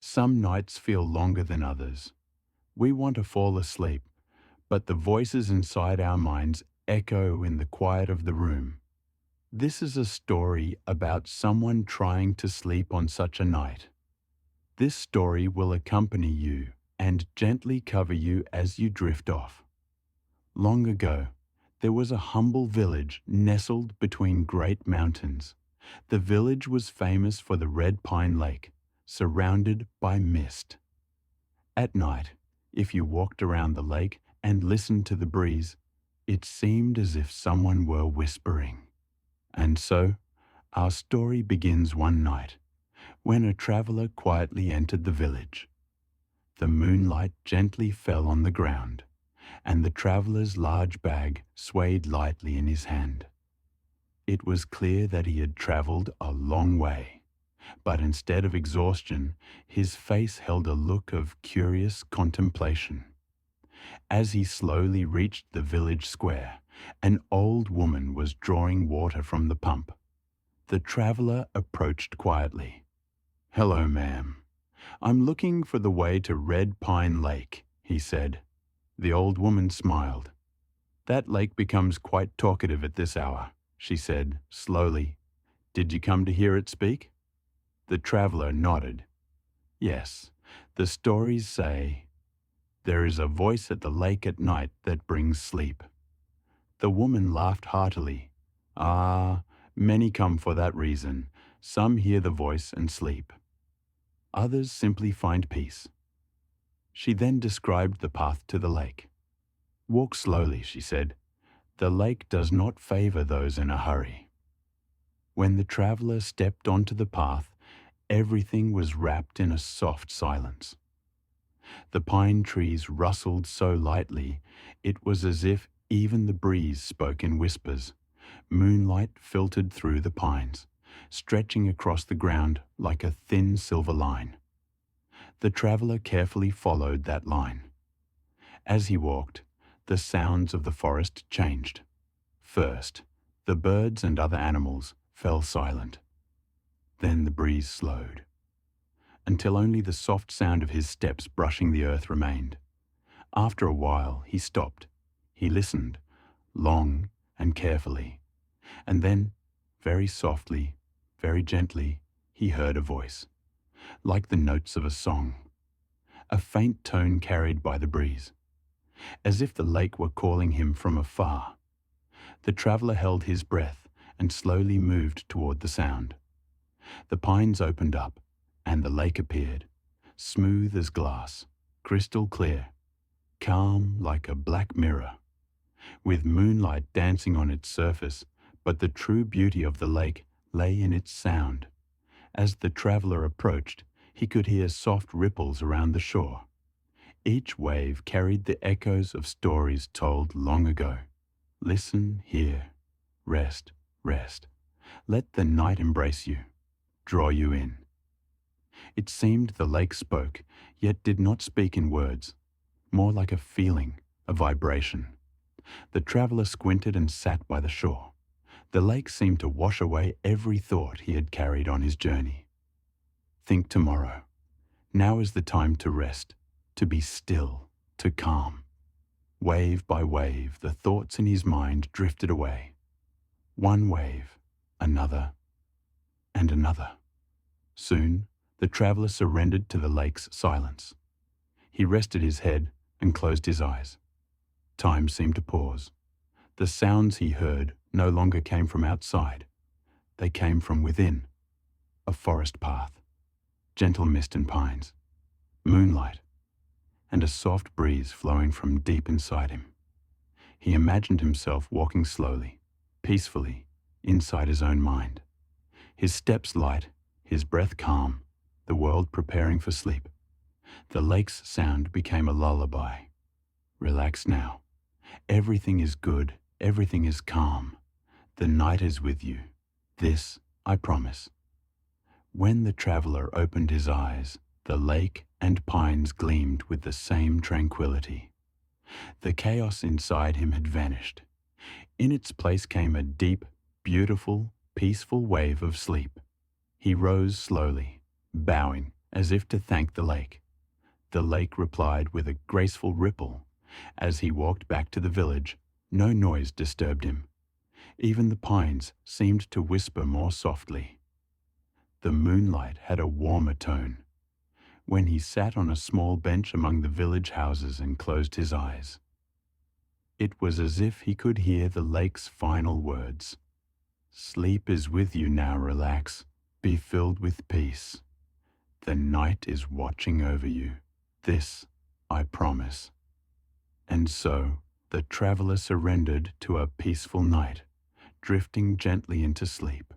Some nights feel longer than others. We want to fall asleep, but the voices inside our minds echo in the quiet of the room. This is a story about someone trying to sleep on such a night. This story will accompany you and gently cover you as you drift off. Long ago, there was a humble village nestled between great mountains. The village was famous for the red pine lake, surrounded by mist. At night, if you walked around the lake and listened to the breeze, it seemed as if someone were whispering. And so, our story begins one night, when a traveler quietly entered the village. The moonlight gently fell on the ground, and the traveler's large bag swayed lightly in his hand. It was clear that he had traveled a long way, but instead of exhaustion, his face held a look of curious contemplation. As he slowly reached the village square, an old woman was drawing water from the pump. The traveler approached quietly. "Hello, ma'am. I'm looking for the way to Red Pine Lake," he said. The old woman smiled. "That lake becomes quite talkative at this hour," she said, slowly. "Did you come to hear it speak?" The traveler nodded. "Yes, the stories say there is a voice at the lake at night that brings sleep." The woman laughed heartily. "Ah, many come for that reason. Some hear the voice and sleep. Others simply find peace." She then described the path to the lake. "Walk slowly," she said. "The lake does not favor those in a hurry." When the traveler stepped onto the path, everything was wrapped in a soft silence. The pine trees rustled so lightly, it was as if even the breeze spoke in whispers. Moonlight filtered through the pines, stretching across the ground like a thin silver line. The traveler carefully followed that line. As he walked, the sounds of the forest changed. First, the birds and other animals fell silent. Then the breeze slowed, until only the soft sound of his steps brushing the earth remained. After a while, he stopped. He listened, long and carefully, and then, very softly, very gently, he heard a voice, like the notes of a song, a faint tone carried by the breeze, as if the lake were calling him from afar. The traveler held his breath and slowly moved toward the sound. The pines opened up, and the lake appeared, smooth as glass, crystal clear, calm like a black mirror, with moonlight dancing on its surface, but the true beauty of the lake lay in its sound. As the traveler approached, he could hear soft ripples around the shore. Each wave carried the echoes of stories told long ago. Listen here. Rest, rest. Let the night embrace you, draw you in. It seemed the lake spoke, yet did not speak in words, more like a feeling, a vibration. The traveler squinted and sat by the shore. The lake seemed to wash away every thought he had carried on his journey. Think tomorrow. Now is the time to rest, to be still, to calm. Wave by wave, the thoughts in his mind drifted away. One wave, another, and another. Soon, the traveler surrendered to the lake's silence. He rested his head and closed his eyes. Time seemed to pause. The sounds he heard no longer came from outside. They came from within. A forest path, gentle mist and pines, moonlight, and a soft breeze flowing from deep inside him. He imagined himself walking slowly, peacefully, inside his own mind. His steps light, his breath calm, the world preparing for sleep. The lake's sound became a lullaby. Relax now. Everything is good. Everything is calm. The night is with you. This I promise. When the traveler opened his eyes, the lake and pines gleamed with the same tranquility. The chaos inside him had vanished. In its place came a deep, beautiful, peaceful wave of sleep. He rose slowly, bowing as if to thank the lake. The lake replied with a graceful ripple. As he walked back to the village, no noise disturbed him. Even the pines seemed to whisper more softly. The moonlight had a warmer tone. When he sat on a small bench among the village houses and closed his eyes, it was as if he could hear the lake's final words. Sleep is with you now, relax. Be filled with peace. The night is watching over you. This I promise. And so the traveler surrendered to a peaceful night, drifting gently into sleep.